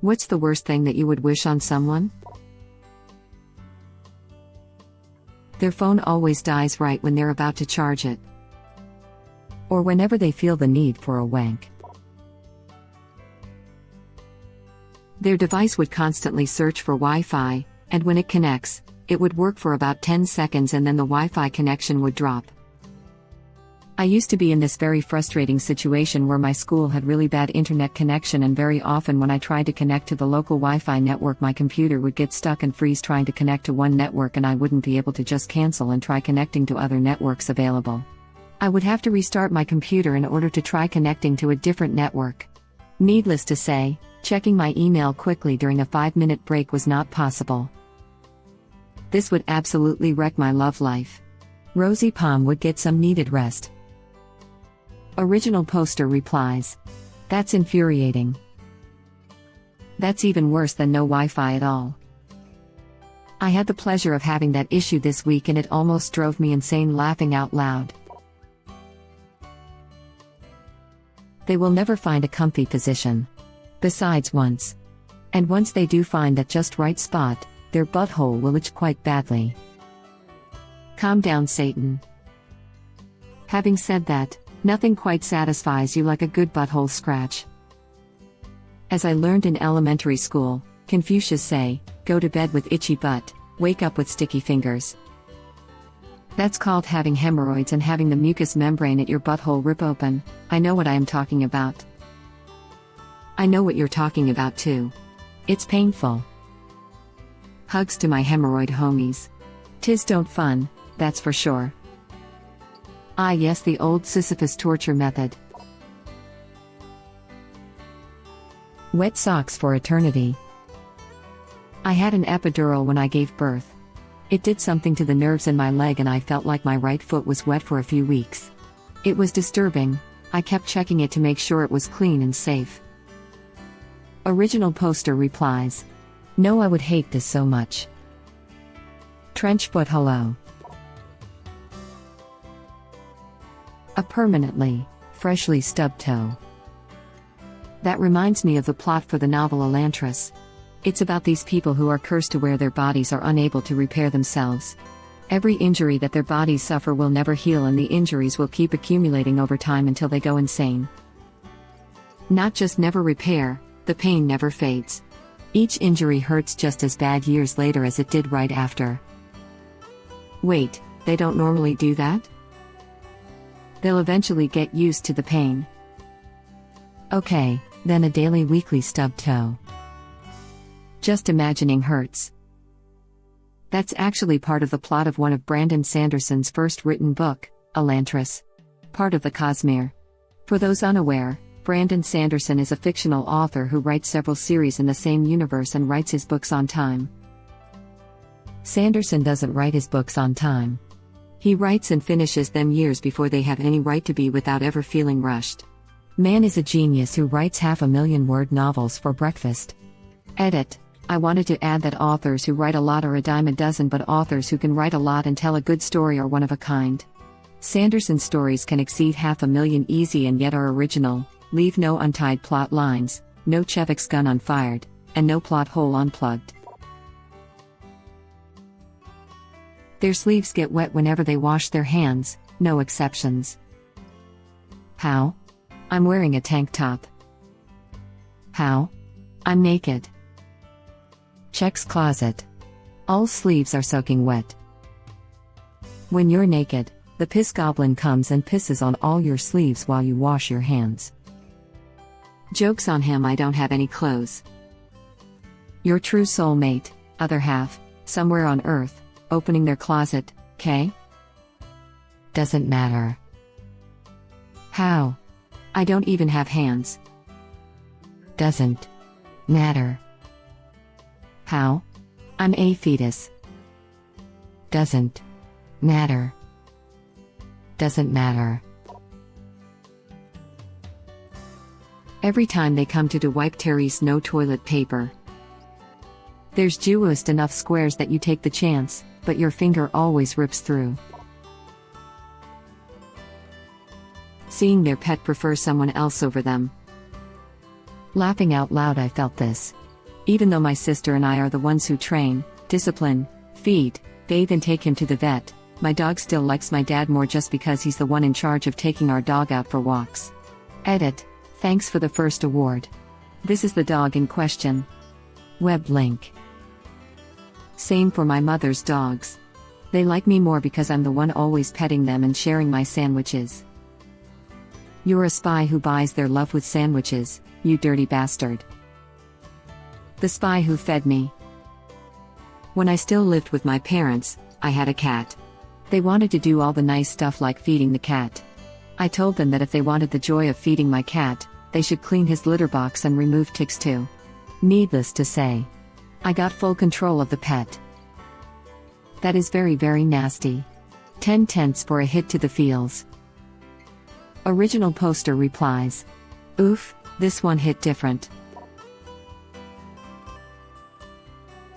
What's the worst thing that you would wish on someone? Their phone always dies right when they're about to charge it. Or whenever they feel the need for a wank. Their device would constantly search for Wi-Fi, and when it connects, it would work for about 10 seconds and then the Wi-Fi connection would drop. I used to be in this very frustrating situation where my school had really bad internet connection, and very often when I tried to connect to the local Wi-Fi network, my computer would get stuck and freeze trying to connect to one network, and I wouldn't be able to just cancel and try connecting to other networks available. I would have to restart my computer in order to try connecting to a different network. Needless to say, checking my email quickly during a 5-minute break was not possible. This would absolutely wreck my love life. Rosie Palm would get some needed rest. Original poster replies. That's infuriating. That's even worse than no Wi-Fi at all. I had the pleasure of having that issue this week and it almost drove me insane laughing out loud. They will never find a comfy position. Besides once. And once they do find that just right spot, their butthole will itch quite badly. Calm down, Satan. Having said that, nothing quite satisfies you like a good butthole scratch. As I learned in elementary school, Confucius say, go to bed with itchy butt, wake up with sticky fingers. That's called having hemorrhoids and having the mucous membrane at your butthole rip open. I know what I am talking about. I know what you're talking about too. It's painful. Hugs to my hemorrhoid homies. 'Tis don't fun, that's for sure. Ah yes, the old Sisyphus torture method. Wet socks for eternity. I had an epidural when I gave birth. It did something to the nerves in my leg and I felt like my right foot was wet for a few weeks. It was disturbing. I kept checking it to make sure it was clean and safe. Original poster replies. No, I would hate this so much. Trench foot hello. A permanently, freshly stubbed toe. That reminds me of the plot for the novel Elantris. It's about these people who are cursed to where their bodies are unable to repair themselves. Every injury that their bodies suffer will never heal and the injuries will keep accumulating over time until they go insane. Not just never repair, the pain never fades. Each injury hurts just as bad years later as it did right after. Wait, they don't normally do that? They'll eventually get used to the pain. Okay, then a daily weekly stubbed toe. Just imagining hurts. That's actually part of the plot of one of Brandon Sanderson's first written book, Elantris. Part of the Cosmere. For those unaware, Brandon Sanderson is a fictional author who writes several series in the same universe and writes his books on time. Sanderson doesn't write his books on time. He writes and finishes them years before they have any right to be without ever feeling rushed. Man is a genius who writes 500,000-word novels for breakfast. Edit. I wanted to add that authors who write a lot are a dime a dozen, but authors who can write a lot and tell a good story are one of a kind. Sanderson's stories can exceed 500,000 easy and yet are original, leave no untied plot lines, no Chevik's gun unfired, and no plot hole unplugged. Their sleeves get wet whenever they wash their hands, no exceptions. How? I'm wearing a tank top. How? I'm naked. Checks closet. All sleeves are soaking wet. When you're naked, the piss goblin comes and pisses on all your sleeves while you wash your hands. Joke's on him, I don't have any clothes. Your true soulmate, other half, somewhere on earth, opening their closet, K? Doesn't matter. How? I don't even have hands. Doesn't matter. How? I'm a fetus. Doesn't matter. Doesn't matter. Every time they come to wipe Terry's no toilet paper. There's just enough squares that you take the chance, but your finger always rips through. Seeing their pet prefer someone else over them. Laughing out loud, I felt this. Even though my sister and I are the ones who train, discipline, feed, bathe and take him to the vet, my dog still likes my dad more just because he's the one in charge of taking our dog out for walks. Edit. Thanks for the first award. This is the dog in question. Web link. Same for my mother's dogs. They like me more because I'm the one always petting them and sharing my sandwiches. You're a spy who buys their love with sandwiches, you dirty bastard. The spy who fed me. When I still lived with my parents, I had a cat. They wanted to do all the nice stuff like feeding the cat. I told them that if they wanted the joy of feeding my cat, they should clean his litter box and remove ticks too. Needless to say, I got full control of the pet. That is very, very nasty. 10 tenths for a hit to the feels. Original poster replies. Oof, this one hit different.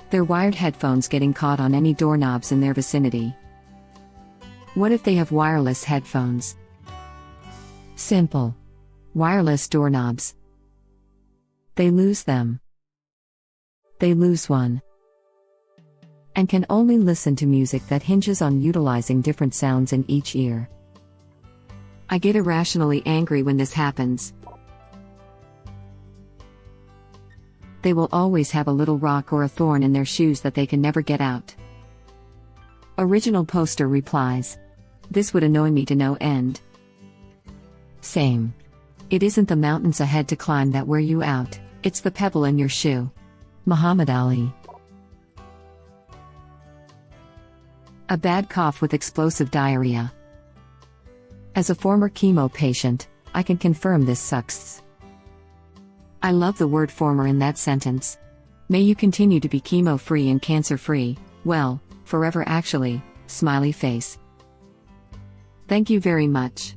Their wired headphones getting caught on any doorknobs in their vicinity. What if they have wireless headphones? Simple. Wireless doorknobs. They lose them. They lose one. And can only listen to music that hinges on utilizing different sounds in each ear. I get irrationally angry when this happens. They will always have a little rock or a thorn in their shoes that they can never get out. Original poster replies. This would annoy me to no end. Same. It isn't the mountains ahead to climb that wear you out, it's the pebble in your shoe. Muhammad Ali. A bad cough with explosive diarrhea. As a former chemo patient, I can confirm this sucks. I love the word former in that sentence. May you continue to be chemo-free and cancer-free, well, forever actually, smiley face. Thank you very much.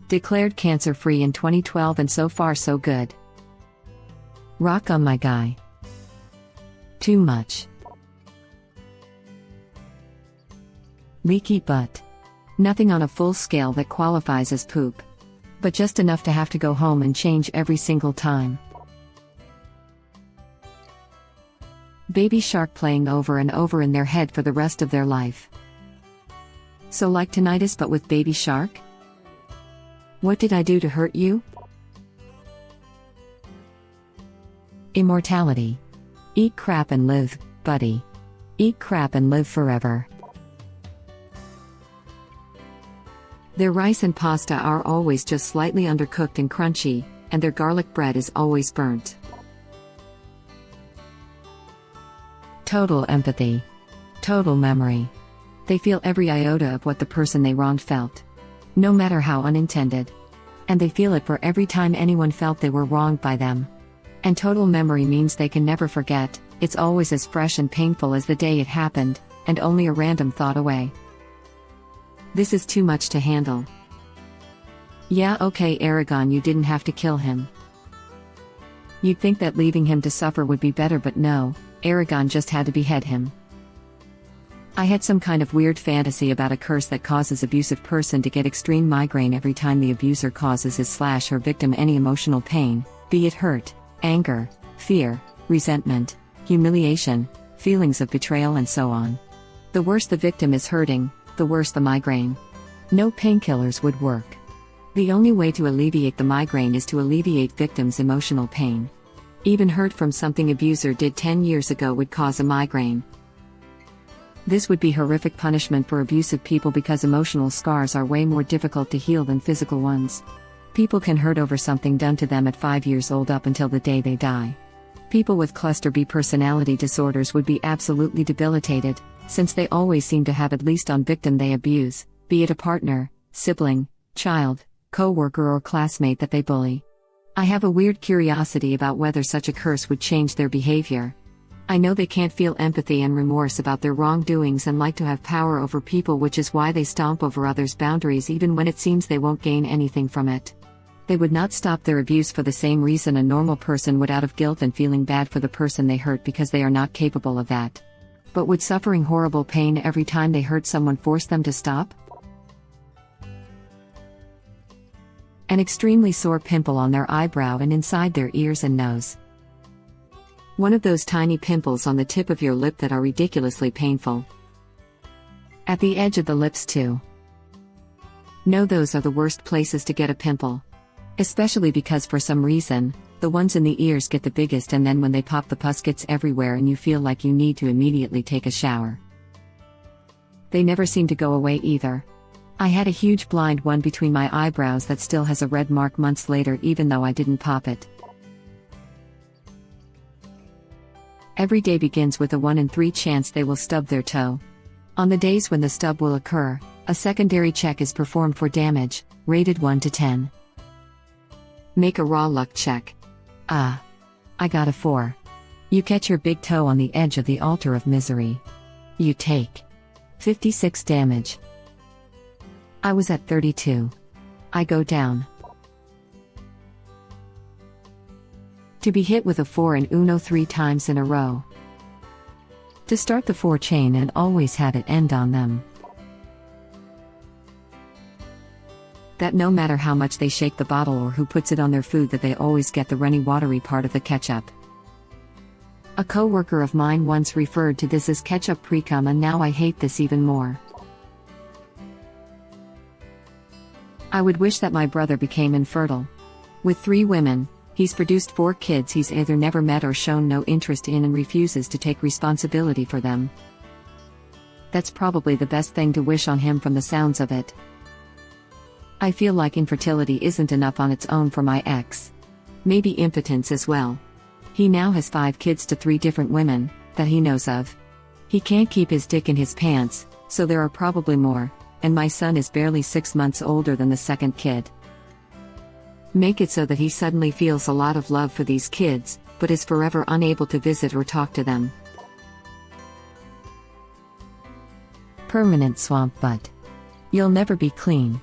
Declared cancer-free in 2012 and so far so good. Rock on my guy. Too much. Leaky butt. Nothing on a full scale that qualifies as poop. But just enough to have to go home and change every single time. Baby shark playing over and over in their head for the rest of their life. So like tinnitus but with baby shark? What did I do to hurt you? Immortality. Eat crap and live, buddy. Eat crap and live forever. Their rice and pasta are always just slightly undercooked and crunchy, and their garlic bread is always burnt. Total empathy. Total memory. They feel every iota of what the person they wronged felt. No matter how unintended. And they feel it for every time anyone felt they were wronged by them. And total memory means they can never forget, it's always as fresh and painful as the day it happened, and only a random thought away. This is too much to handle. Yeah, okay, Aragon, you didn't have to kill him. You'd think that leaving him to suffer would be better, but no, Aragon just had to behead him. I had some kind of weird fantasy about a curse that causes abusive person to get extreme migraine every time the abuser causes his/her victim any emotional pain, be it hurt, anger, fear, resentment, humiliation, feelings of betrayal and so on. The worse the victim is hurting, the worse the migraine. No painkillers would work. The only way to alleviate the migraine is to alleviate victim's emotional pain. Even hurt from something abuser did 10 years ago would cause a migraine. This would be horrific punishment for abusive people because emotional scars are way more difficult to heal than physical ones. People can hurt over something done to them at 5 years old up until the day they die. People with cluster B personality disorders would be absolutely debilitated, since they always seem to have at least one victim they abuse, be it a partner, sibling, child, co-worker or classmate that they bully. I have a weird curiosity about whether such a curse would change their behavior. I know they can't feel empathy and remorse about their wrongdoings and like to have power over people, which is why they stomp over others' boundaries even when it seems they won't gain anything from it. They would not stop their abuse for the same reason a normal person would, out of guilt and feeling bad for the person they hurt, because they are not capable of that. But would suffering horrible pain every time they hurt someone force them to stop? An extremely sore pimple on their eyebrow and inside their ears and nose. One of those tiny pimples on the tip of your lip that are ridiculously painful. At the edge of the lips too. No, those are the worst places to get a pimple. Especially because for some reason, the ones in the ears get the biggest, and then when they pop, the pus gets everywhere and you feel like you need to immediately take a shower. They never seem to go away either. I had a huge blind one between my eyebrows that still has a red mark months later even though I didn't pop it. Every day begins with a 1 in 3 chance they will stub their toe. On the days when the stub will occur, a secondary check is performed for damage, rated 1 to 10. Make a raw luck check. Ah. I got a 4. You catch your big toe on the edge of the altar of misery. You take 56 damage. I was at 32. I go down. To be hit with a 4 in Uno 3 times in a row. To start the 4 chain and always have it end on them. That no matter how much they shake the bottle or who puts it on their food, that they always get the runny watery part of the ketchup. A coworker of mine once referred to this as ketchup pre-cum, and now I hate this even more. I would wish that my brother became infertile. With 3 women, he's produced 4 kids he's either never met or shown no interest in and refuses to take responsibility for them. That's probably the best thing to wish on him from the sounds of it. I feel like infertility isn't enough on its own for my ex. Maybe impotence as well. He now has 5 kids to 3 different women, that he knows of. He can't keep his dick in his pants, so there are probably more, and my son is barely 6 months older than the second kid. Make it so that he suddenly feels a lot of love for these kids, but is forever unable to visit or talk to them. Permanent swamp butt. You'll never be clean.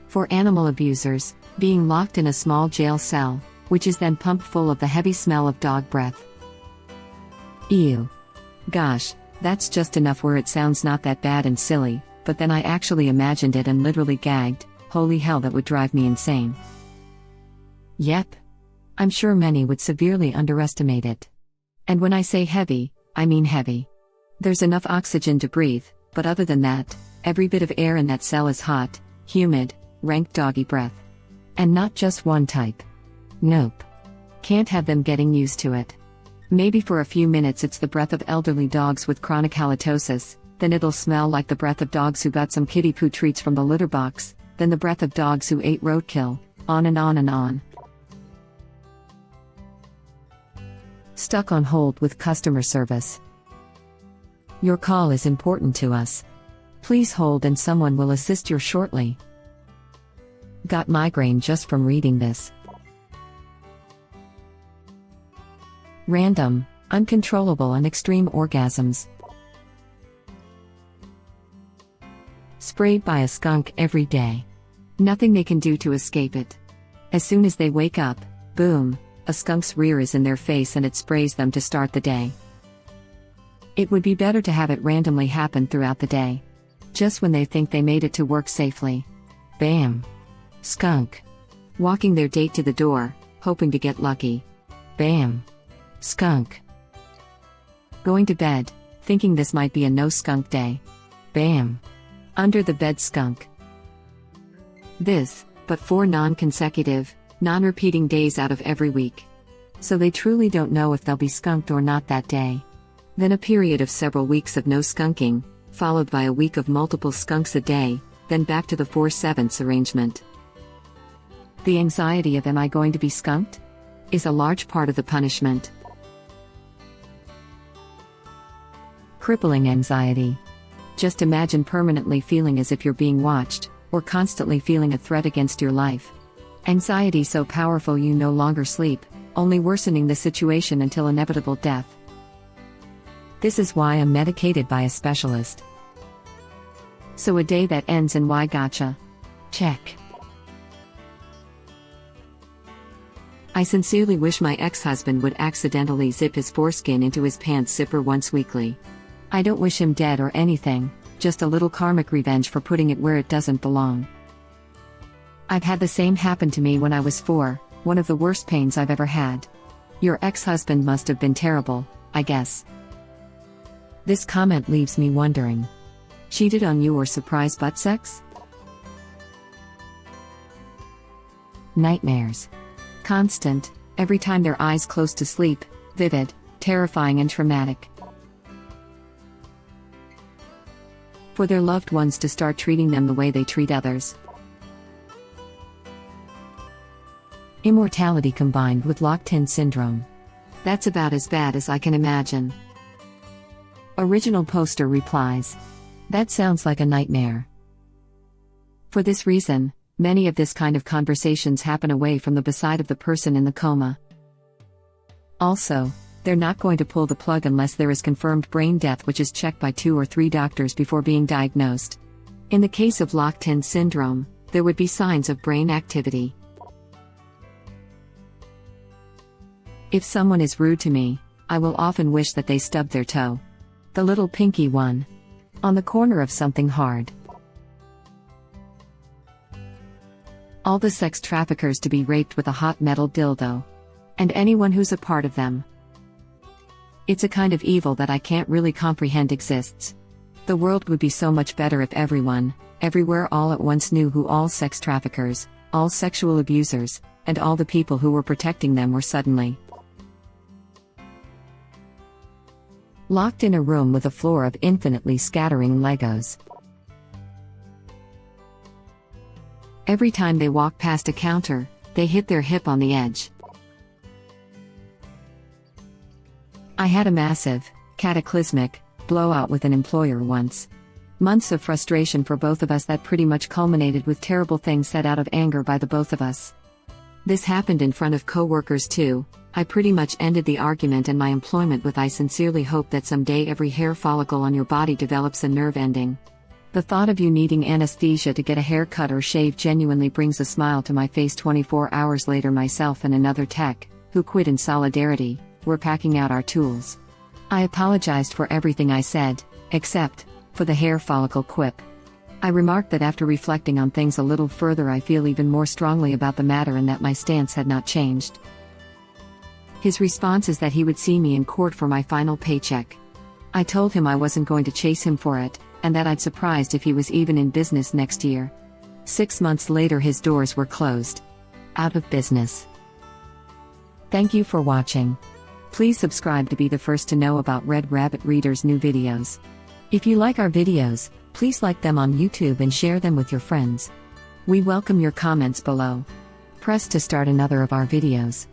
For animal abusers, being locked in a small jail cell, which is then pumped full of the heavy smell of dog breath. Ew. Gosh, that's just enough where it sounds not that bad and silly, but then I actually imagined it and literally gagged. Holy hell, that would drive me insane. Yep. I'm sure many would severely underestimate it. And when I say heavy, I mean heavy. There's enough oxygen to breathe, but other than that, every bit of air in that cell is hot, humid, rank doggy breath. And not just one type. Nope. Can't have them getting used to it. Maybe for a few minutes it's the breath of elderly dogs with chronic halitosis, then it'll smell like the breath of dogs who got some kitty poo treats from the litter box, then the breath of dogs who ate roadkill, on and on and on. Stuck on hold with customer service. Your call is important to us. Please hold and someone will assist you shortly. Got migraine just from reading this. Random, uncontrollable and extreme orgasms. Sprayed by a skunk every day. Nothing they can do to escape it. As soon as they wake up, boom, a skunk's rear is in their face and it sprays them to start the day. It would be better to have it randomly happen throughout the day. Just when they think they made it to work safely. Bam. Skunk. Walking their date to the door, hoping to get lucky. Bam. Skunk. Going to bed, thinking this might be a no skunk day. Bam. Under the bed skunk. This, but 4 non-consecutive, non-repeating days out of every week. So they truly don't know if they'll be skunked or not that day. Then a period of several weeks of no skunking, followed by a week of multiple skunks a day, then back to the 4/7 arrangement. The anxiety of "am I going to be skunked?" is a large part of the punishment. Crippling anxiety. Just imagine permanently feeling as if you're being watched, or constantly feeling a threat against your life. Anxiety so powerful you no longer sleep, only worsening the situation until inevitable death. This is why I'm medicated by a specialist. So a day that ends in "why gotcha?" Check. I sincerely wish my ex-husband would accidentally zip his foreskin into his pants zipper once weekly. I don't wish him dead or anything, just a little karmic revenge for putting it where it doesn't belong. I've had the same happen to me when I was 4, One of the worst pains I've ever had. Your ex-husband must have been terrible, I guess. This comment leaves me wondering. Cheated on you or surprise butt sex? Nightmares. Constant, every time their eyes close to sleep, vivid, terrifying and traumatic. For their loved ones to start treating them the way they treat others. Immortality combined with locked-in syndrome. That's about as bad as I can imagine. Original poster replies. That sounds like a nightmare. For this reason, many of this kind of conversations happen away from the beside of the person in the coma. Also, they're not going to pull the plug unless there is confirmed brain death, which is checked by 2 or 3 doctors before being diagnosed. In the case of locked-in syndrome, there would be signs of brain activity. If someone is rude to me, I will often wish that they stubbed their toe. The little pinky one. On the corner of something hard. All the sex traffickers to be raped with a hot metal dildo. And anyone who's a part of them. It's a kind of evil that I can't really comprehend exists. The world would be so much better if everyone, everywhere all at once knew who all sex traffickers, all sexual abusers, and all the people who were protecting them were suddenly locked in a room with a floor of infinitely scattering Legos. Every time they walk past a counter, they hit their hip on the edge. I had a massive, cataclysmic, blowout with an employer once. Months of frustration for both of us that pretty much culminated with terrible things said out of anger by the both of us. This happened in front of co-workers too. I pretty much ended the argument and my employment with, I sincerely hope that someday every hair follicle on your body develops a nerve ending. The thought of you needing anesthesia to get a haircut or shave genuinely brings a smile to my face. 24 hours later, myself and another tech, who quit in solidarity, were packing out our tools. I apologized for everything I said, except for the hair follicle quip. I remarked that after reflecting on things a little further, I feel even more strongly about the matter and that my stance had not changed. His response is that he would see me in court for my final paycheck. I told him I wasn't going to chase him for it, and that I'd surprised if he was even in business next year. 6 months later, his doors were closed. Out of business. Thank you for watching. Please subscribe to be the first to know about Red Rabbit Reader's new videos. If you like our videos, please like them on YouTube and share them with your friends. We welcome your comments below. Press to start another of our videos.